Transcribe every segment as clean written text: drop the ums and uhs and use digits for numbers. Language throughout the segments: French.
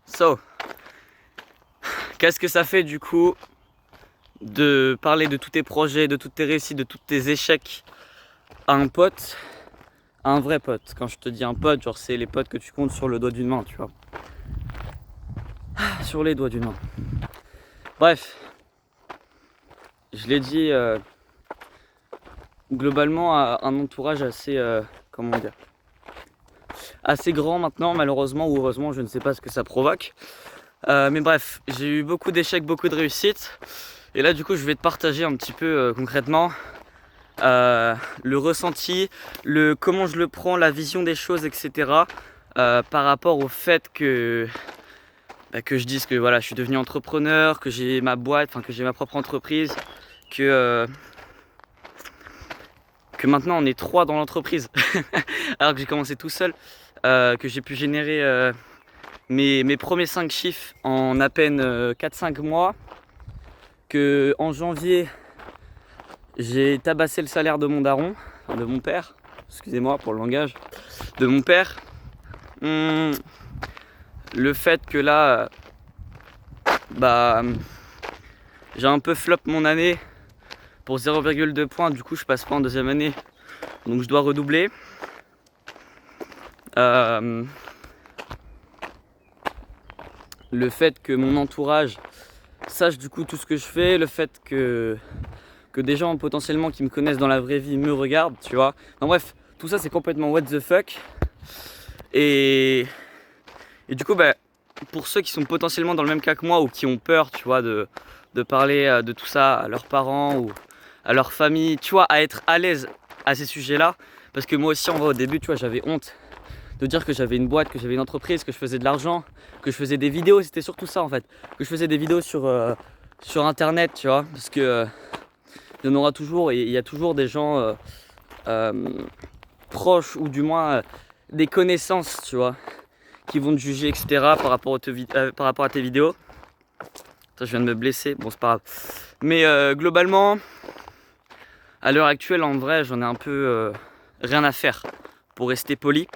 So, qu'est-ce que ça fait du coup de parler de tous tes projets, de toutes tes réussites, de tous tes échecs à un pote, à un vrai pote? Quand je te dis un pote, genre c'est les potes que tu comptes sur le doigt d'une main, tu vois. Sur les doigts d'une main. Bref, je l'ai dit, globalement à un entourage assez, comment dire, assez grand maintenant, malheureusement ou heureusement, je ne sais pas ce que ça provoque. Mais bref, j'ai eu beaucoup d'échecs, beaucoup de réussites. Et là du coup je vais te partager un petit peu concrètement le ressenti, comment je le prends, la vision des choses, etc. Par rapport au fait que je dise que voilà, je suis devenu entrepreneur, que j'ai ma boîte, enfin que j'ai ma propre entreprise, que maintenant on est 3 dans l'entreprise alors que j'ai commencé tout seul, que j'ai pu générer mes premiers 5 chiffres en à peine 4-5 mois, que en janvier j'ai tabassé le salaire de mon daron, enfin de mon père, excusez-moi pour le langage, de mon père. Le fait que là, j'ai un peu flop mon année pour 0,2 points, du coup je passe pas en deuxième année, donc je dois redoubler. Le fait que mon entourage sache du coup tout ce que je fais, le fait que des gens potentiellement qui me connaissent dans la vraie vie me regardent, tu vois. En bref, tout ça c'est complètement what the fuck. Et du coup, pour ceux qui sont potentiellement dans le même cas que moi ou qui ont peur, tu vois, de parler de tout ça à leurs parents ou à leur famille, tu vois, à être à l'aise à ces sujets-là. Parce que moi aussi, en vrai, au début, tu vois, j'avais honte de dire que j'avais une boîte, que j'avais une entreprise, que je faisais de l'argent, que je faisais des vidéos. C'était surtout ça, en fait. Que je faisais des vidéos sur Internet, tu vois. Parce que il y en aura toujours, et il y a toujours des gens proches ou du moins des connaissances, tu vois, qui vont te juger, etc. par rapport à tes vidéos. Attends, je viens de me blesser, bon c'est pas grave. Mais globalement, à l'heure actuelle, en vrai, j'en ai un peu rien à faire, pour rester poli.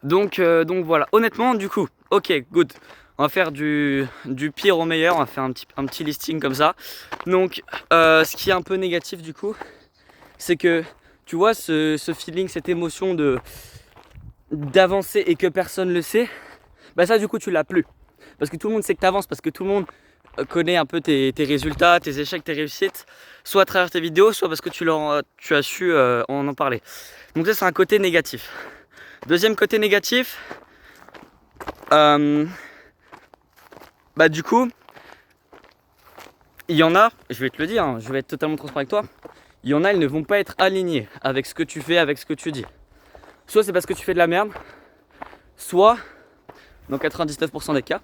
Donc voilà, honnêtement, du coup, ok, good. On va faire du pire au meilleur, on va faire un petit listing comme ça. Donc, ce qui est un peu négatif du coup, c'est que, tu vois, ce feeling, cette émotion d'avancer et que personne le sait, ça du coup tu l'as plus. Parce que tout le monde sait que tu avances, parce que tout le monde connaît un peu tes résultats, tes échecs, tes réussites, soit à travers tes vidéos, soit parce que tu as su en parler. Donc ça c'est un côté négatif. Deuxième côté négatif, du coup, il y en a, je vais te le dire, hein, je vais être totalement transparent avec toi, il y en a, ils ne vont pas être alignés avec ce que tu fais, avec ce que tu dis. Soit c'est parce que tu fais de la merde, soit, dans 99% des cas,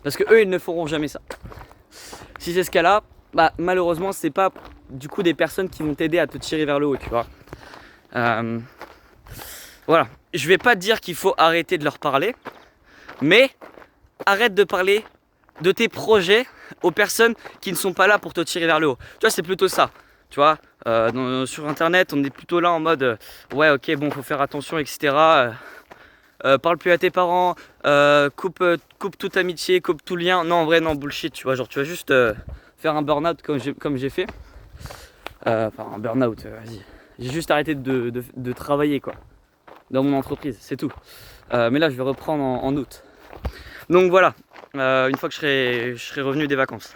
parce que eux ils ne feront jamais ça. Si c'est ce cas-là, malheureusement c'est pas du coup des personnes qui vont t'aider à te tirer vers le haut, tu vois. Voilà, je vais pas te dire qu'il faut arrêter de leur parler, mais arrête de parler de tes projets aux personnes qui ne sont pas là pour te tirer vers le haut. Tu vois, c'est plutôt ça. Tu vois, sur internet on est plutôt là en mode ouais ok bon faut faire attention, etc. Parle plus à tes parents, coupe toute amitié, coupe tout lien. Non en vrai non, bullshit, tu vois, genre tu vas juste faire un burn-out comme j'ai fait. Enfin un burn-out, vas-y. J'ai juste arrêté de travailler quoi, dans mon entreprise, c'est tout. Mais là je vais reprendre en août. Donc voilà, une fois que je serai revenu des vacances.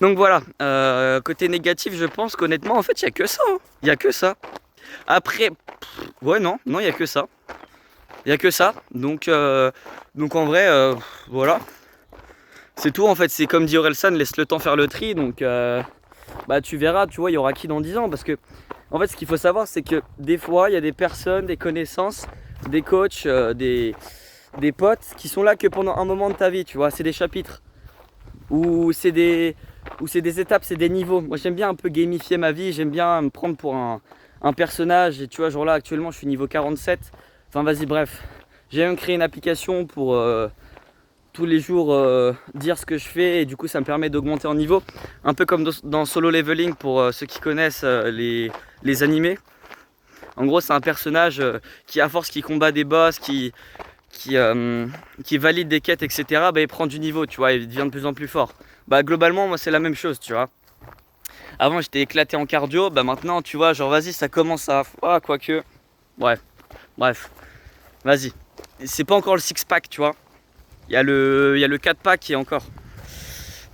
Donc voilà, côté négatif je pense qu'honnêtement en fait il n'y a que ça. Il n'y a que ça. Après, ouais non, il n'y a que ça. Il n'y a que ça, donc en vrai, voilà. C'est tout en fait, c'est comme dit Orelsan, laisse le temps faire le tri, donc tu verras, tu vois, il y aura qui dans 10 ans. Parce que, en fait, ce qu'il faut savoir, c'est que des fois, il y a des personnes, des connaissances, des coachs, des potes qui sont là que pendant un moment de ta vie, tu vois, c'est des chapitres. Ou c'est des étapes, c'est des niveaux. Moi j'aime bien un peu gamifier ma vie, j'aime bien me prendre pour un personnage. Et tu vois, genre là actuellement je suis niveau 47. Enfin vas-y bref, j'ai même créé une application pour tous les jours dire ce que je fais. Et du coup ça me permet d'augmenter en niveau. Un peu comme dans Solo Leveling pour ceux qui connaissent les animés. En gros, c'est un personnage qui, à force qu'il combat des boss, qui valide des quêtes, etc., bah, il prend du niveau, tu vois, il devient de plus en plus fort. Bah, globalement, moi, c'est la même chose, tu vois. Avant, j'étais éclaté en cardio, bah maintenant, tu vois, genre, vas-y, ça commence à... Ah, quoique... Bref, vas-y. C'est pas encore le six-pack, tu vois. Il y a le 4-pack qui est encore.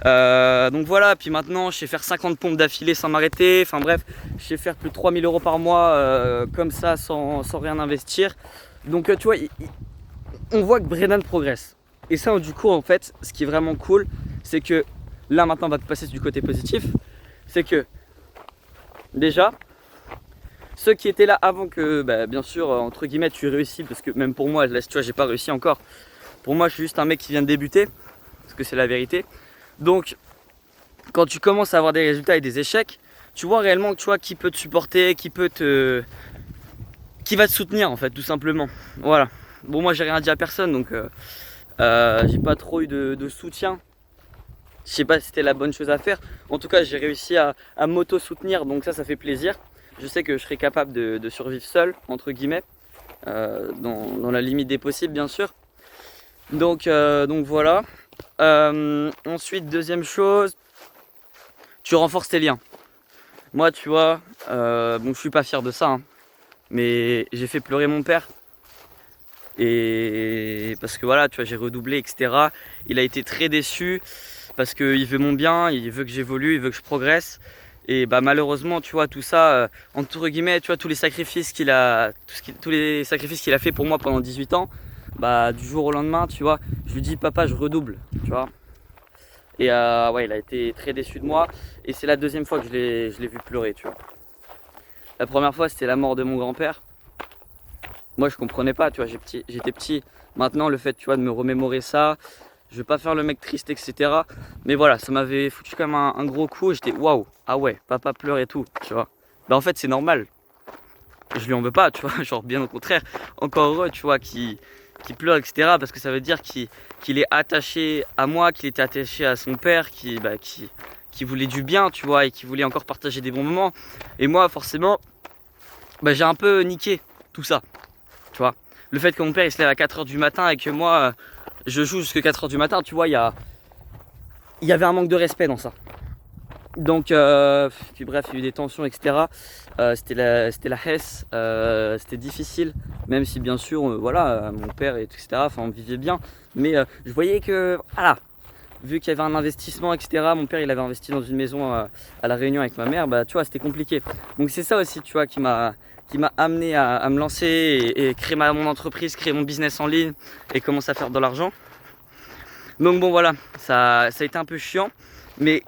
Donc voilà, puis maintenant, je sais faire 50 pompes d'affilée sans m'arrêter. Enfin bref, je sais faire plus de 3000 € par mois comme ça, sans rien investir. Donc tu vois, on voit que Brennan progresse. Et ça, du coup, en fait, ce qui est vraiment cool, c'est que là, maintenant, on va passer du côté positif. C'est que, déjà, ceux qui étaient là avant que, bah, bien sûr, entre guillemets, tu réussis, parce que même pour moi, là, tu vois, j'ai pas réussi encore. Pour moi, je suis juste un mec qui vient de débuter, parce que c'est la vérité. Donc, quand tu commences à avoir des résultats et des échecs, tu vois réellement, tu vois, qui peut te supporter, qui va te soutenir, en fait, tout simplement. Voilà. Bon, moi, j'ai rien dit à personne, donc j'ai pas trop eu de soutien. Je sais pas si c'était la bonne chose à faire. En tout cas, j'ai réussi à m'auto-soutenir, donc ça fait plaisir. Je sais que je serai capable de survivre seul, entre guillemets, dans la limite des possibles, bien sûr. Donc voilà. Ensuite, deuxième chose, tu renforces tes liens. Moi, tu vois, bon, je suis pas fier de ça, hein, mais j'ai fait pleurer mon père. Et parce que voilà, tu vois, j'ai redoublé, etc. Il a été très déçu parce qu'il veut mon bien, il veut que j'évolue, il veut que je progresse. Et bah malheureusement, tu vois, tout ça, entre guillemets, tu vois, tous les sacrifices qu'il a fait pour moi pendant 18 ans, bah du jour au lendemain, tu vois, je lui dis papa, je redouble, tu vois. Et ouais, il a été très déçu de moi. Et c'est la deuxième fois que je l'ai vu pleurer, tu vois. La première fois, c'était la mort de mon grand-père. Moi, je comprenais pas, tu vois, j'étais petit. Maintenant, le fait, tu vois, de me remémorer ça, je vais pas faire le mec triste, etc. Mais voilà, ça m'avait foutu quand même un gros coup. J'étais waouh, ah ouais, papa pleure et tout, tu vois. Bah en fait, c'est normal. Je lui en veux pas, tu vois, genre bien au contraire. Encore heureux, tu vois, qui pleure, etc. Parce que ça veut dire qu'il est attaché à moi, qu'il était attaché à son père, qui voulait du bien, tu vois, et qui voulait encore partager des bons moments. Et moi, forcément, bah, j'ai un peu niqué tout ça, tu vois. Le fait que mon père il se lève à 4 h du matin et que moi je joue jusqu'à 4 h du matin, tu vois, il y avait un manque de respect dans ça. Donc, puis bref, il y a eu des tensions, etc. C'était la Hesse, c'était difficile, même si bien sûr, voilà, mon père, etc., enfin, on vivait bien. Mais je voyais que, voilà, vu qu'il y avait un investissement, etc., mon père, il avait investi dans une maison à La Réunion avec ma mère, bah, tu vois, c'était compliqué. Donc, c'est ça aussi, tu vois, qui m'a amené à me lancer et créer mon entreprise, créer mon business en ligne et commencer à faire de l'argent. Donc bon voilà, ça a été un peu chiant, mais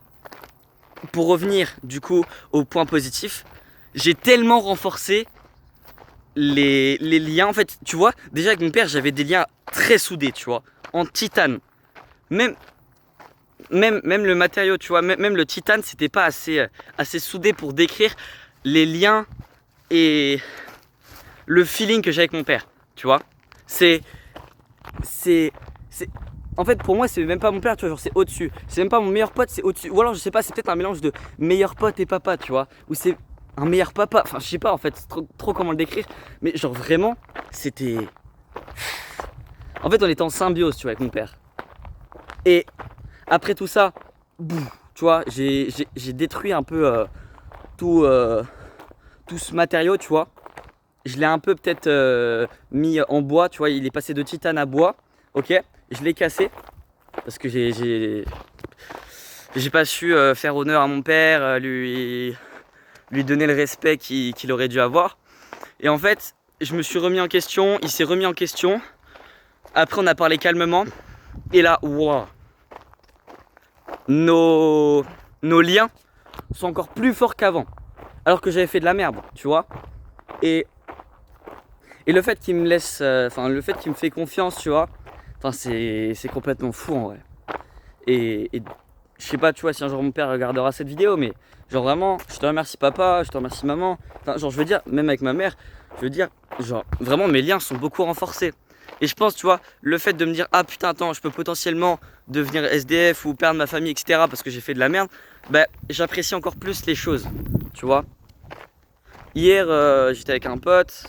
pour revenir du coup au point positif, j'ai tellement renforcé les liens. En fait, tu vois, déjà avec mon père, j'avais des liens très soudés, tu vois, en titane. Même le matériau, tu vois, même le titane, c'était pas assez soudé pour décrire les liens et le feeling que j'ai avec mon père, tu vois. En fait, pour moi, c'est même pas mon père, tu vois, genre c'est au-dessus. C'est même pas mon meilleur pote, c'est au-dessus. Ou alors, je sais pas, c'est peut-être un mélange de meilleur pote et papa, tu vois. Ou c'est un meilleur papa, enfin, je sais pas en fait, c'est trop comment le décrire. Mais genre vraiment, c'était... En fait, on était en symbiose, tu vois, avec mon père. Et après tout ça, tu vois, j'ai détruit un peu tout ce matériau, tu vois. Je l'ai un peu peut-être mis en bois, tu vois, il est passé de titane à bois, ok. Je l'ai cassé parce que j'ai pas su faire honneur à mon père, lui donner le respect qu'il aurait dû avoir. Et en fait, je me suis remis en question, il s'est remis en question. Après, on a parlé calmement. Et là, wow, nos liens sont encore plus forts qu'avant. Alors que j'avais fait de la merde, tu vois. Et le fait qu'il me laisse, le fait qu'il me fait confiance, tu vois. Enfin, c'est complètement fou en vrai. Et je sais pas, tu vois, si un jour mon père regardera cette vidéo, mais genre vraiment, je te remercie papa, je te remercie maman. Enfin, genre, je veux dire, même avec ma mère, je veux dire, genre, vraiment, mes liens sont beaucoup renforcés. Et je pense, tu vois, le fait de me dire, ah putain, attends, je peux potentiellement devenir SDF ou perdre ma famille, etc., parce que j'ai fait de la merde, bah, j'apprécie encore plus les choses, tu vois. Hier, j'étais avec un pote.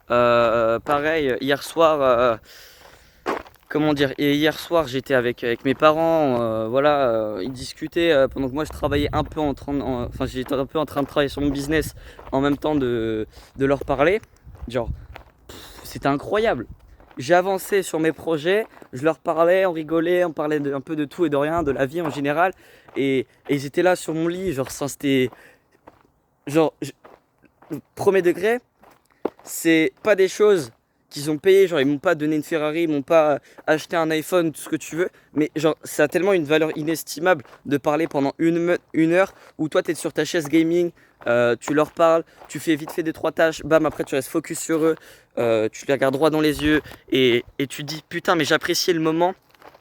Pareil, hier soir, comment dire, et hier soir j'étais avec mes parents, voilà, ils discutaient pendant que moi je travaillais un peu enfin j'étais un peu en train de travailler sur mon business en même temps de leur parler. Genre, c'était incroyable. J'ai avancé sur mes projets, je leur parlais, on rigolait, on parlait un peu de tout et de rien, de la vie en général, et ils étaient là sur mon lit, genre, c'était, genre, premier degré. C'est pas des choses qu'ils ont payé, genre ils m'ont pas donné une Ferrari, ils m'ont pas acheté un iPhone, tout ce que tu veux, mais genre ça a tellement une valeur inestimable de parler pendant une heure où toi t'es sur ta chaise gaming, tu leur parles, tu fais vite fait des trois tâches, bam, après tu restes focus sur eux, tu les regardes droit dans les yeux et tu te dis putain mais j'appréciais le moment,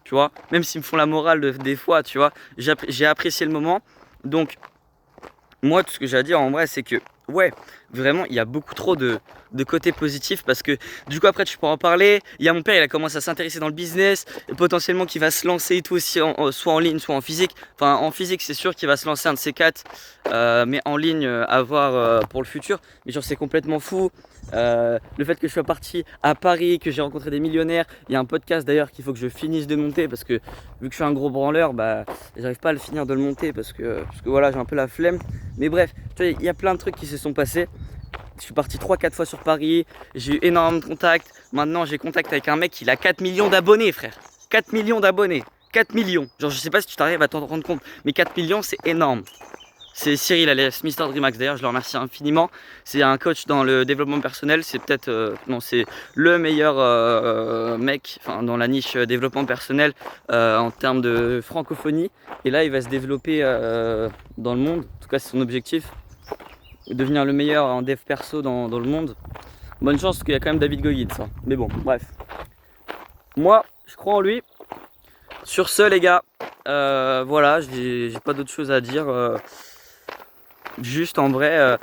tu vois, même s'ils me font la morale des fois, tu vois, j'ai apprécié le moment. Donc moi, tout ce que j'ai à dire en vrai, c'est que ouais, vraiment, il y a beaucoup trop de côtés positifs parce que du coup, après, tu pourras en parler. Il y a mon père, il a commencé à s'intéresser dans le business et potentiellement qu'il va se lancer et tout aussi, soit en ligne, soit en physique. Enfin, en physique, c'est sûr qu'il va se lancer un de ces quatre, mais en ligne, à voir pour le futur. Mais genre, c'est complètement fou. Le fait que je sois parti à Paris, que j'ai rencontré des millionnaires. Il y a un podcast d'ailleurs qu'il faut que je finisse de monter parce que vu que je suis un gros branleur, bah, j'arrive pas à le finir de le monter parce que voilà, j'ai un peu la flemme. Mais bref, tu vois, il y a plein de trucs qui se sont passés. Je suis parti 3-4 fois sur Paris, j'ai eu énormément de contacts. Maintenant, j'ai contact avec un mec, il a 4 millions d'abonnés, frère. 4 millions d'abonnés. 4 millions. Genre, je sais pas si tu t'arrives à t'en rendre compte, mais 4 millions, c'est énorme. C'est Cyril alias Mister Dreamax, d'ailleurs, je le remercie infiniment. C'est un coach dans le développement personnel. C'est peut-être, non, c'est le meilleur mec dans la niche développement personnel en termes de francophonie. Et là, il va se développer dans le monde. En tout cas, c'est son objectif. Devenir le meilleur en dev perso dans le monde. Bonne chance parce qu'il y a quand même David Goggins. Hein. Mais bon, bref. Moi, je crois en lui. Sur ce, les gars, voilà, j'ai pas d'autre chose à dire. Juste en vrai,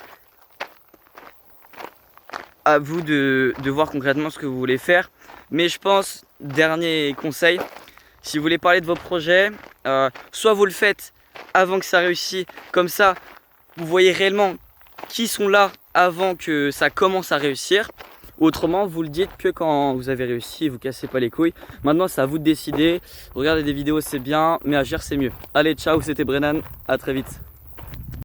à vous de voir concrètement ce que vous voulez faire. Mais je pense, dernier conseil, si vous voulez parler de vos projets, soit vous le faites avant que ça réussisse, comme ça, vous voyez réellement qui sont là avant que ça commence à réussir. Autrement, vous le dites que quand vous avez réussi, vous cassez pas les couilles. Maintenant, c'est à vous de décider. Regarder des vidéos, c'est bien, mais agir, c'est mieux. Allez, ciao, c'était Brennan. À très vite.